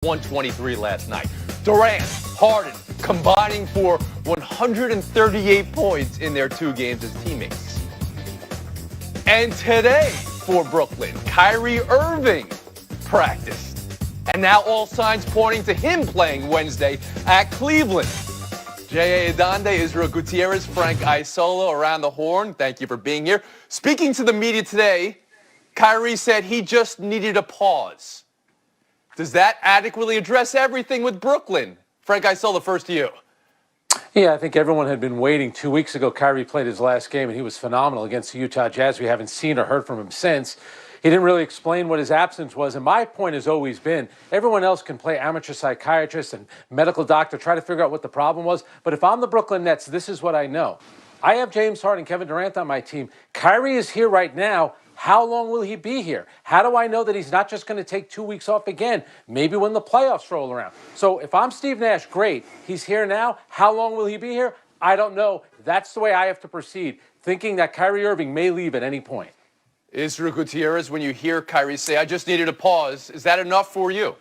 123 last night. Durant, Harden combining for 138 points in their 2 games as teammates. And today for Brooklyn, Kyrie Irving practiced. And now all signs pointing to him playing Wednesday at Cleveland. J.A. Adande, Israel Gutierrez, Frank Isolo around the horn. Thank you for being here. Speaking to the media today, Kyrie said he just needed a pause. Does that adequately address everything with Brooklyn? Frank Isolo, first to you. Yeah, I think everyone had been waiting. 2 weeks ago, Kyrie played his last game, and he was phenomenal against the Utah Jazz. We haven't seen or heard from him since. He didn't really explain what his absence was, and my point has always been everyone else can play amateur psychiatrist and medical doctor, try to figure out what the problem was. But if I'm the Brooklyn Nets, this is what I know. I have James Harden and Kevin Durant on my team. Kyrie is here right now. How long will he be here? How do I know that he's not just going to take 2 weeks off again? Maybe when the playoffs roll around. So if I'm Steve Nash, great. He's here now. How long will he be here? I don't know. That's the way I have to proceed, thinking that Kyrie Irving may leave at any point. Israel Gutierrez, when you hear Kyrie say, I just needed a pause, is that enough for you?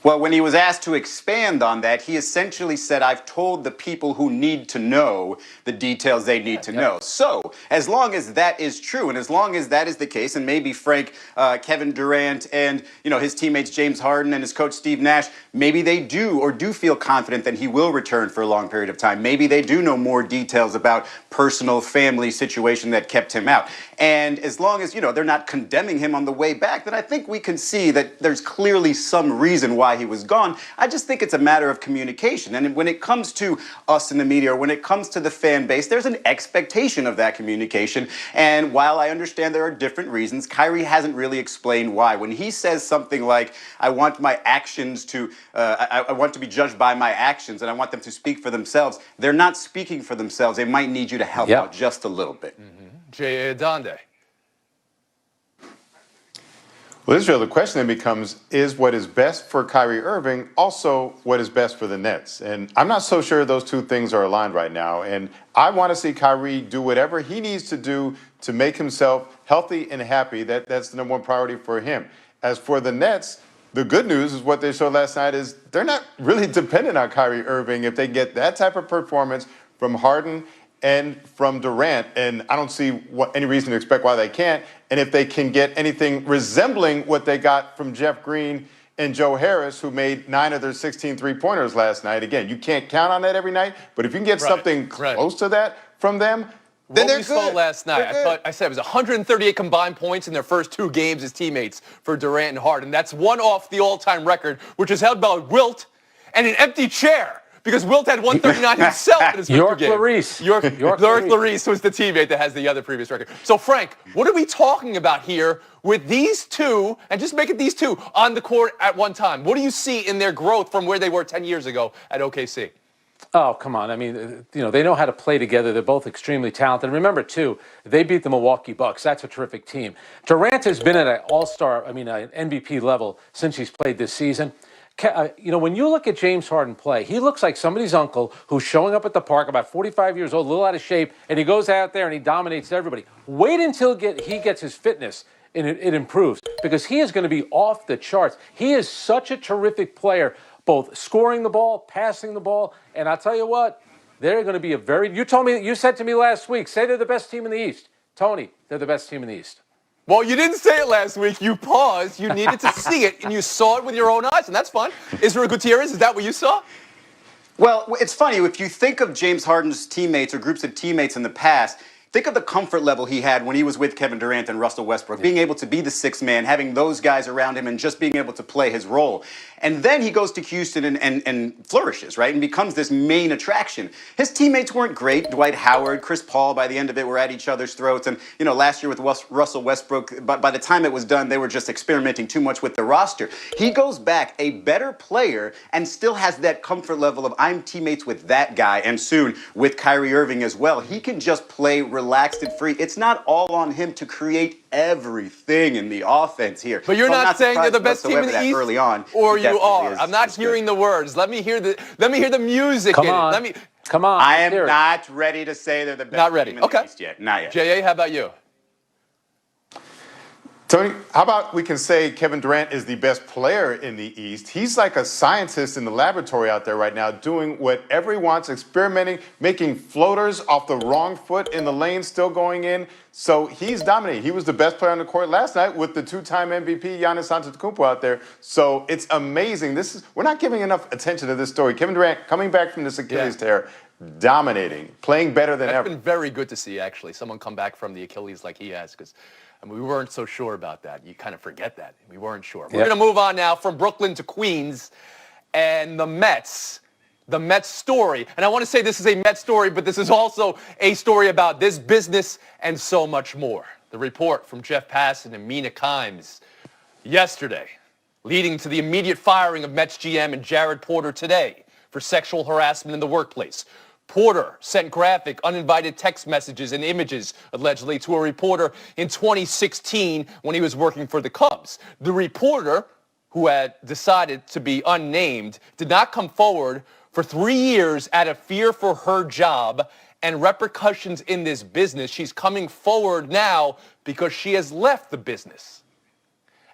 Well, when he was asked to expand on that, he essentially said, I've told the people who need to know the details they need to know. So, as long as that is true, and as long as that is the case, and maybe Frank, Kevin Durant, and his teammates James Harden and his coach Steve Nash, maybe they do feel confident that he will return for a long period of time. Maybe they do know more details about personal family situation that kept him out. And as long as, they're not condemning him on the way back, then I think we can see that there's clearly some reason why he was gone. I just think it's a matter of communication. And when it comes to us in the media, or when it comes to the fan base, there's an expectation of that communication. And while I understand there are different reasons, Kyrie hasn't really explained why. When he says something like, I want my actions to, I want to be judged by my actions, and I want them to speak for themselves, they're not speaking for themselves. They might need you to help out just a little bit. J.A. Adande. Well, Israel, the question then becomes, is what is best for Kyrie Irving also what is best for the Nets? And I'm not so sure those two things are aligned right now. And I want to see Kyrie do whatever he needs to do to make himself healthy and happy. That's the #1 priority for him. As for the Nets, the good news is what they showed last night is they're not really dependent on Kyrie Irving if they get that type of performance from Harden and from Durant, and I don't see any reason to expect why they can't. And if they can get anything resembling what they got from Jeff Green and Joe Harris, who made 9 of their 16 three-pointers last night, again, you can't count on that every night, but if you can get something close to that from them, then they're good. What we saw last night, I said it was 138 combined points in their first 2 games as teammates for Durant and Harden. That's one off the all-time record, which is held by Wilt and an empty chair. Because Wilt had 139 himself in his first 2 games. York Larisse was the teammate that has the other previous record. So, Frank, what are we talking about here with these two, and just make it these two, on the court at one time? What do you see in their growth from where they were 10 years ago at OKC? Oh, come on. I mean, they know how to play together. They're both extremely talented. Remember, too, they beat the Milwaukee Bucks. That's a terrific team. Durant has been at an all-star, an MVP level since he's played this season. When you look at James Harden play, he looks like somebody's uncle who's showing up at the park, about 45 years old, a little out of shape, and he goes out there and he dominates everybody. Wait until he gets his fitness and it improves, because he is going to be off the charts. He is such a terrific player, both scoring the ball, passing the ball, and I'll tell you what, they're going to be you said to me last week, say they're the best team in the East. Tony, they're the best team in the East. Well, you didn't say it last week. You paused. You needed to see it, and you saw it with your own eyes, and that's fun. Israel Gutierrez, is that what you saw? Well, it's funny. If you think of James Harden's teammates or groups of teammates in the past, think of the comfort level he had when he was with Kevin Durant and Russell Westbrook, being able to be the 6th man, having those guys around him and just being able to play his role. And then he goes to Houston and flourishes, right, and becomes this main attraction. His teammates weren't great. Dwight Howard, Chris Paul, by the end of it, were at each other's throats. And, last year with Russell Westbrook, by the time it was done, they were just experimenting too much with the roster. He goes back a better player and still has that comfort level of, I'm teammates with that guy, and soon with Kyrie Irving as well. He can just play relaxed and free. It's not all on him to create everything in the offense here. But you're not saying they're the best team in the East, early on, or you are. I'm not hearing the words. Let me hear the music. Come on. Come on. I am not ready to say they're the best team in the East yet. Not yet. J.A., how about you? Tony, how about we can say Kevin Durant is the best player in the East? He's like a scientist in the laboratory out there right now, doing whatever he wants, experimenting, making floaters off the wrong foot in the lane, still going in. So he's dominating. He was the best player on the court last night with the two-time MVP Giannis Antetokounmpo out there. So it's amazing. We're not giving enough attention to this story. Kevin Durant coming back from this Achilles tear, dominating, playing better than ever. It's been very good to see, actually, someone come back from the Achilles like he has, because we weren't so sure about that. You kind of forget that. We weren't sure. We're going to move on now from Brooklyn to Queens and the Mets story. And I want to say this is a Mets story, but this is also a story about this business and so much more. The report from Jeff Passan and Mina Kimes yesterday, leading to the immediate firing of Mets GM and Jared Porter today for sexual harassment in the workplace. Porter sent graphic, uninvited text messages and images, allegedly, to a reporter in 2016 when he was working for the Cubs. The reporter, who had decided to be unnamed, did not come forward for 3 years out of fear for her job and repercussions in this business. She's coming forward now because she has left the business.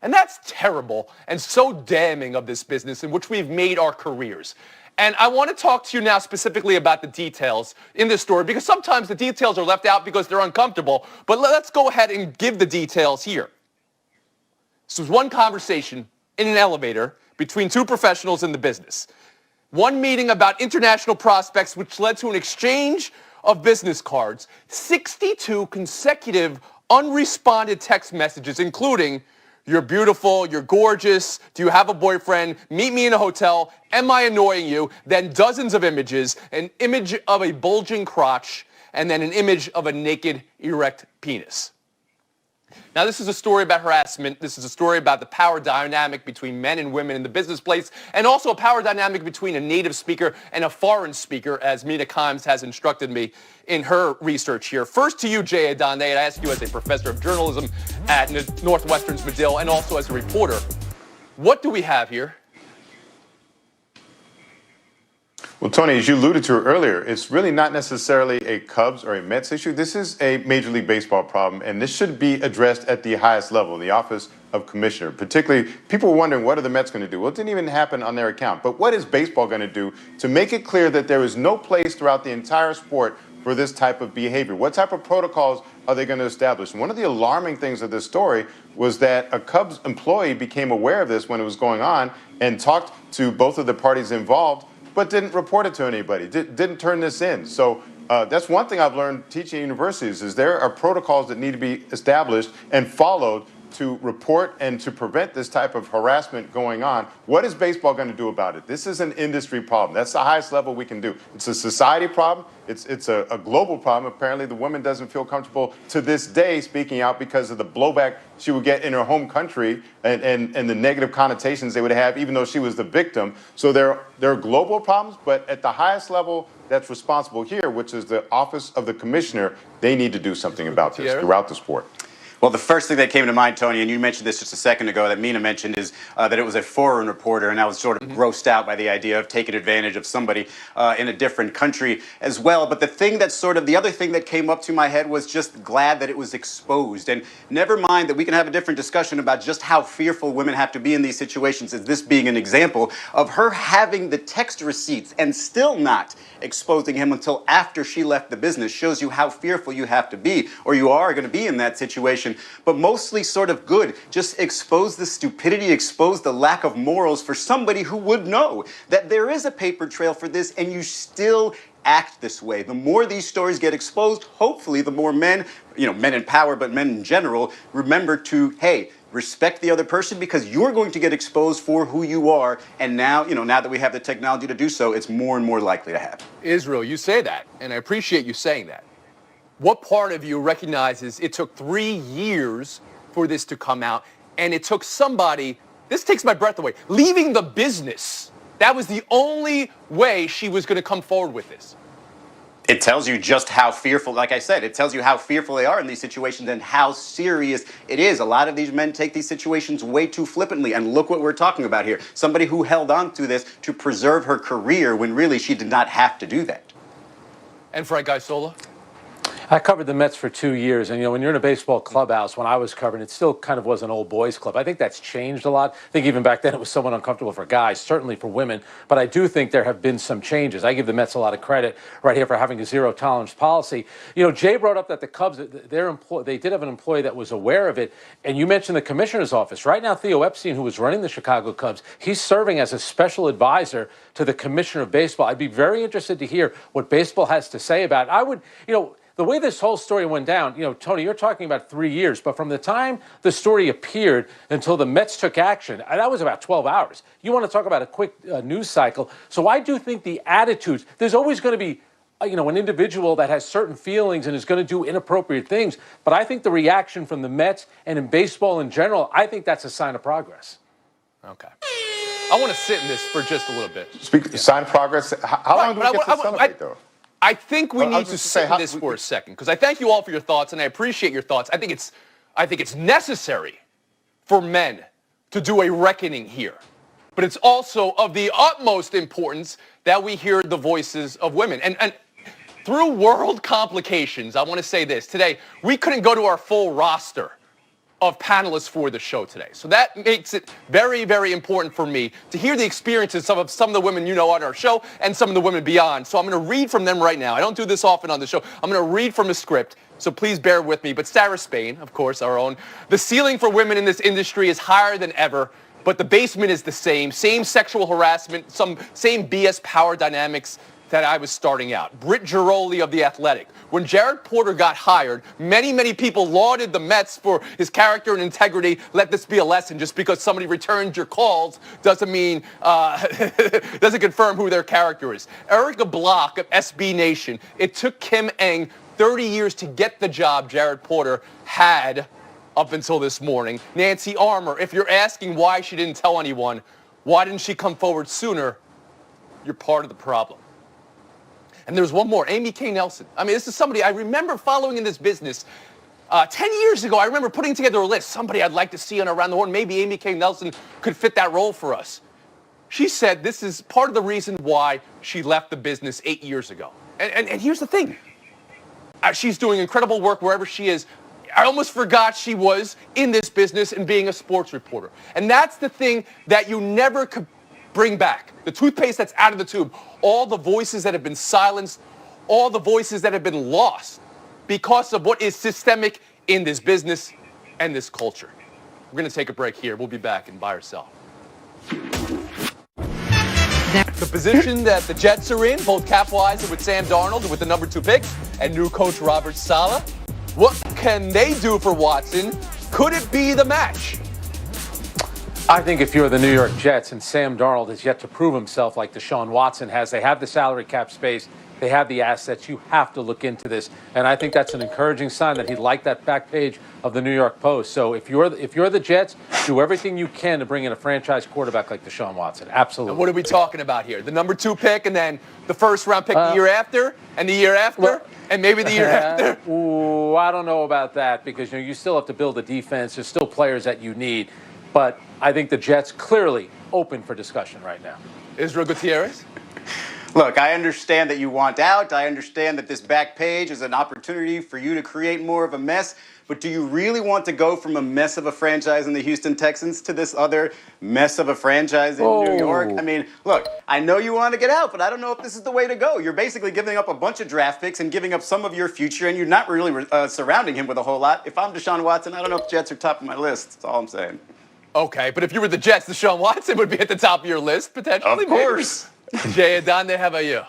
And that's terrible and so damning of this business in which we've made our careers. And I want to talk to you now specifically about the details in this story, because sometimes the details are left out because they're uncomfortable. But let's go ahead and give the details here. This was one conversation in an elevator between two professionals in the business. One meeting about international prospects, which led to an exchange of business cards. 62 consecutive unresponded text messages, including, "You're beautiful, you're gorgeous, do you have a boyfriend, meet me in a hotel, am I annoying you?" Then dozens of images, an image of a bulging crotch, and then an image of a naked, erect penis. Now, this is a story about harassment. This is a story about the power dynamic between men and women in the business place, and also a power dynamic between a native speaker and a foreign speaker, as Mina Kimes has instructed me in her research here. First to you, Jay Adonde, and I ask you as a professor of journalism at Northwestern's Medill and also as a reporter, what do we have here? Well, Tony, as you alluded to earlier, it's really not necessarily a Cubs or a Mets issue. This is a Major League Baseball problem, and this should be addressed at the highest level, in the office of commissioner. Particularly, people were wondering, what are the Mets going to do? Well, it didn't even happen on their account. But what is baseball going to do to make it clear that there is no place throughout the entire sport for this type of behavior? What type of protocols are they going to establish? And one of the alarming things of this story was that a Cubs employee became aware of this when it was going on and talked to both of the parties involved, but didn't report it to anybody, didn't turn this in. So that's one thing I've learned teaching at universities, is there are protocols that need to be established and followed to report and to prevent this type of harassment going on. What is baseball going to do about it? This is an industry problem. That's the highest level we can do. It's a society problem. It's a global problem. Apparently, the woman doesn't feel comfortable to this day speaking out because of the blowback she would get in her home country and the negative connotations they would have, even though she was the victim. So there are global problems, but at the highest level that's responsible here, which is the office of the commissioner, they need to do something about this throughout the sport. Well, the first thing that came to mind, Tony, and you mentioned this just a second ago that Mina mentioned, is that it was a foreign reporter, and I was sort of grossed out by the idea of taking advantage of somebody in a different country as well. But the other thing that came up to my head was just glad that it was exposed. And never mind that we can have a different discussion about just how fearful women have to be in these situations, as this being an example of her having the text receipts and still not exposing him until after she left the business shows you how fearful you have to be, or you are going to be in that situation. But mostly sort of good. Just expose the stupidity, expose the lack of morals for somebody who would know that there is a paper trail for this, and you still act this way. The more these stories get exposed, hopefully the more men, men in power, but men in general, remember to, hey, respect the other person, because you're going to get exposed for who you are. And now, now that we have the technology to do so, it's more and more likely to happen. Israel, you say that, and I appreciate you saying that. What part of you recognizes it took 3 years for this to come out, and it took somebody, this takes my breath away, leaving the business? That was the only way she was going to come forward with this. It tells you just how fearful, like I said, it tells you how fearful they are in these situations and how serious it is. A lot of these men take these situations way too flippantly. And look what we're talking about here. Somebody who held on to this to preserve her career when really she did not have to do that. And Frank Isola? I covered the Mets for 2 years, and when you're in a baseball clubhouse, when I was covering, it still kind of was an old boys club. I think that's changed a lot. I think even back then it was somewhat uncomfortable for guys, certainly for women, but I do think there have been some changes. I give the Mets a lot of credit right here for having a zero tolerance policy. Jay brought up that the Cubs, they did have an employee that was aware of it, and you mentioned the commissioner's office. Right now, Theo Epstein, who was running the Chicago Cubs, he's serving as a special advisor to the commissioner of baseball. I'd be very interested to hear what baseball has to say about it. I would, the way this whole story went down, Tony, you're talking about 3 years, but from the time the story appeared until the Mets took action, that was about 12 hours. You want to talk about a quick news cycle. So I do think the attitudes, there's always going to be, an individual that has certain feelings and is going to do inappropriate things. But I think the reaction from the Mets and in baseball in general, I think that's a sign of progress. Okay. I want to sit in this for just a little bit. Sign of progress. How long do we get to celebrate, though? I think we need to sit in this for a second, because I thank you all for your thoughts, and I appreciate your thoughts. I think it's necessary for men to do a reckoning here. But it's also of the utmost importance that we hear the voices of women. And through world complications, I want to say this. Today, we couldn't go to our full roster of panelists for the show today. So that makes it very, very important for me to hear the experiences of some of the women on our show and some of the women beyond. So I'm going to read from them right now. I don't do this often on the show. I'm going to read from a script, so please bear with me. But Sarah Spain, of course, our own. The ceiling for women in this industry is higher than ever, but the basement is the same. Same sexual harassment, some same BS power dynamics that I was starting out. Britt Giroli of The Athletic. When Jared Porter got hired, many, many people lauded the Mets for his character and integrity. Let this be a lesson. Just because somebody returns your calls doesn't mean, doesn't confirm who their character is. Erica Block of SB Nation. It took Kim Eng 30 years to get the job Jared Porter had up until this morning. Nancy Armour, if you're asking why she didn't tell anyone, why didn't she come forward sooner, you're part of the problem. And there's one more, Amy K. Nelson. I mean, this is somebody I remember following in this business. 10 years ago, I remember putting together a list, somebody I'd like to see on Around the Horn. Maybe Amy K. Nelson could fit that role for us. She said this is part of the reason why she left the business 8 years ago. And here's the thing. She's doing incredible work wherever she is. I almost forgot she was in this business and being a sports reporter. And that's the thing that you never could bring back. The toothpaste that's out of the tube. All the voices that have been silenced, all the voices that have been lost because of what is systemic in this business and this culture. We're going to take a break here. We'll be back in Buy or Sell. The position that the Jets are in, both cap-wise and with Sam Darnold and with the number 2 pick and new coach Robert Saleh. What can they do for Watson? Could it be the match? I think if you're the New York Jets and Sam Darnold has yet to prove himself like Deshaun Watson has, they have the salary cap space, they have the assets, you have to look into this. And I think that's an encouraging sign that he liked that back page of the New York Post. So if you're the Jets, do everything you can to bring in a franchise quarterback like Deshaun Watson. Absolutely. And what are we talking about here? The number 2 pick and then the first round pick the year after and the year after and maybe the year after? Ooh, I don't know about that because you still have to build a defense. There's still players that you need. But I think the Jets clearly open for discussion right now. Israel Gutierrez? Look, I understand that you want out. I understand that this back page is an opportunity for you to create more of a mess. But do you really want to go from a mess of a franchise in the Houston Texans to this other mess of a franchise in New York? I mean, look, I know you want to get out, but I don't know if this is the way to go. You're basically giving up a bunch of draft picks and giving up some of your future, and you're not really surrounding him with a whole lot. If I'm Deshaun Watson, I don't know if Jets are top of my list. That's all I'm saying. Okay, but if you were the Jets, Deshaun Watson would be at the top of your list, potentially. Of course. Jay Adonde, how about you?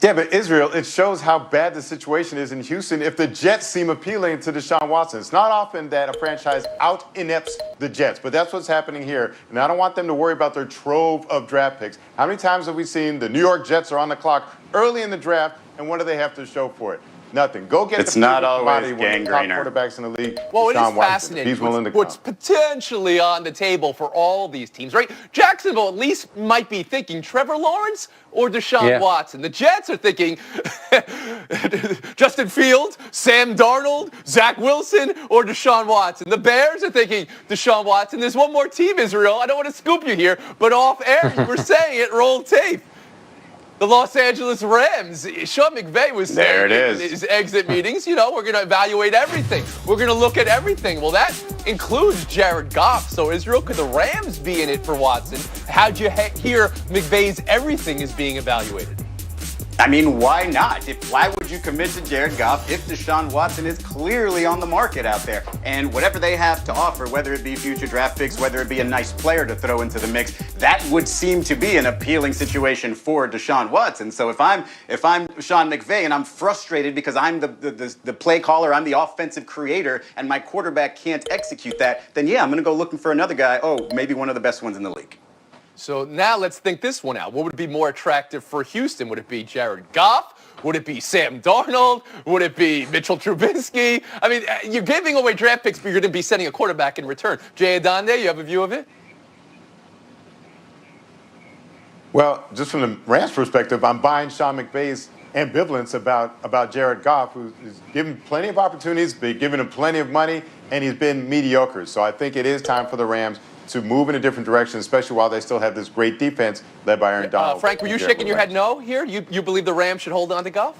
Yeah, but Israel, it shows how bad the situation is in Houston if the Jets seem appealing to Deshaun Watson. It's not often that a franchise out-inepts the Jets, but that's what's happening here. And I don't want them to worry about their trove of draft picks. How many times have we seen the New York Jets are on the clock early in the draft, and what do they have to show for it? Nothing. Go get it's the not always one of the top gangrene quarterbacks in the league. Well, it Deshaun is Watson. fascinating. He's willing to What's potentially on the table for all these teams, right? Jacksonville at least might be thinking Trevor Lawrence or Deshaun Watson. The Jets are thinking Justin Fields, Sam Darnold, Zach Wilson, or Deshaun Watson. The Bears are thinking Deshaun Watson. There's one more team, Israel. I don't want to scoop you here, but off air you were saying it, roll tape. The Los Angeles Rams. Sean McVay was saying There it is. in his exit meetings, we're going to evaluate everything. We're going to look at everything. Well, that includes Jared Goff. So, Israel, could the Rams be in it for Watson? How'd you hear McVay's everything is being evaluated? I mean, why not? Why would you commit to Jared Goff if Deshaun Watson is clearly on the market out there? And whatever they have to offer, whether it be future draft picks, whether it be a nice player to throw into the mix, that would seem to be an appealing situation for Deshaun Watson. So if I'm Sean McVay and I'm frustrated because I'm the play caller, I'm the offensive creator, and my quarterback can't execute that, then yeah, I'm going to go looking for another guy. Oh, maybe one of the best ones in the league. So now let's think this one out. What would be more attractive for Houston? Would it be Jared Goff? Would it be Sam Darnold? Would it be Mitchell Trubisky? I mean, you're giving away draft picks, but you're going to be sending a quarterback in return. Jay Adonde, you have a view of it? Well, just from the Rams' perspective, I'm buying Sean McVay's ambivalence about Jared Goff, who's given plenty of opportunities, been given him plenty of money, and he's been mediocre. So I think it is time for the Rams to move in a different direction, especially while they still have this great defense led by Aaron Donald. Frank, were you shaking your head no here? You believe the Rams should hold on to Goff?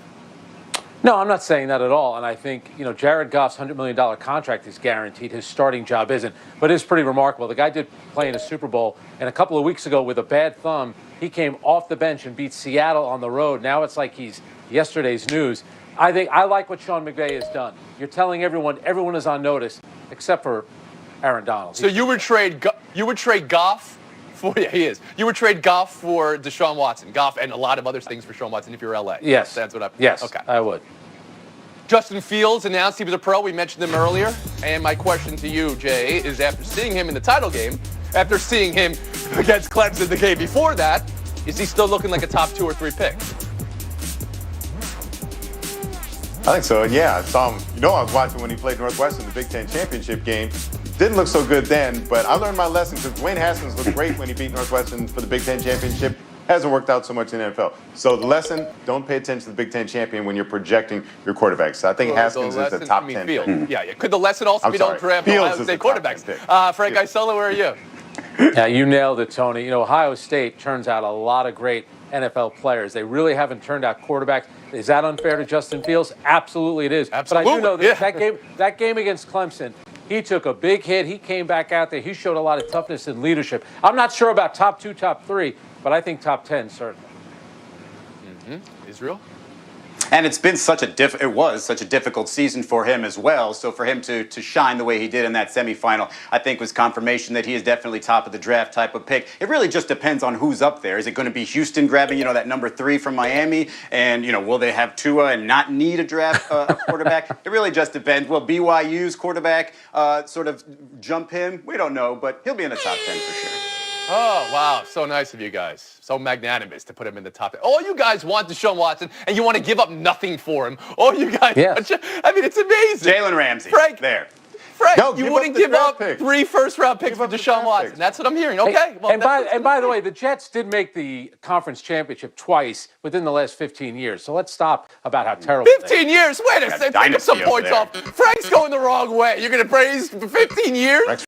No, I'm not saying that at all. And I think, Jared Goff's $100 million contract is guaranteed. His starting job isn't. But it's pretty remarkable. The guy did play in a Super Bowl, and a couple of weeks ago with a bad thumb, he came off the bench and beat Seattle on the road. Now it's like he's yesterday's news. I like what Sean McVay has done. You're telling everyone is on notice, except for Aaron Donald. So you would trade Goff for he is. You would trade Goff for Deshaun Watson, Goff and a lot of other things for Deshaun Watson if you're LA. Yes, that's what I. Yes, okay. I would. Justin Fields announced he was a pro. We mentioned him earlier, and my question to you, Jay, is after seeing him in the title game, after seeing him against Clemson the game before that, is he still looking like a top 2 or 3 pick? I think so, yeah. I saw him. I was watching when he played Northwestern in the Big Ten championship game. Didn't look so good then, but I learned my lesson because Dwayne Haskins looked great when he beat Northwestern for the Big Ten championship. Hasn't worked out so much in the NFL. So the lesson, don't pay attention to the Big Ten champion when you're projecting your quarterbacks. So I think Haskins is the top 10 pick. Yeah. Could the lesson also be don't draft Ohio State quarterbacks? Frank Isola, where are you? Yeah, you nailed it, Tony. Ohio State turns out a lot of great NFL players. They really haven't turned out quarterbacks. Is that unfair to Justin Fields? Absolutely it is. Absolutely. But I do know that game against Clemson, he took a big hit. He came back out there. He showed a lot of toughness and leadership. I'm not sure about top 2, top 3, but I think top 10 certainly. Israel? And it was such a difficult season for him as well. So for him to shine the way he did in that semifinal, I think was confirmation that he is definitely top of the draft type of pick. It really just depends on who's up there. Is it going to be Houston grabbing, that number 3 from Miami? And, will they have Tua and not need a draft a quarterback? It really just depends. Will BYU's quarterback sort of jump him? We don't know, but he'll be in the top 10 for sure. Oh, wow. So nice of you guys. So magnanimous to put him in the top 10. All you guys want Deshaun Watson, and you want to give up nothing for him. All you guys it's amazing. Jalen Ramsey. Frank, there. Frank, you wouldn't give up 3 first-round picks for Deshaun Watson. That's what I'm hearing. Okay. Hey, and by the way, the Jets did make the conference championship twice within the last 15 years. So let's stop about how terrible 15 years? Wait a second. Take some points off. Frank's going the wrong way. You're going to praise for 15 years?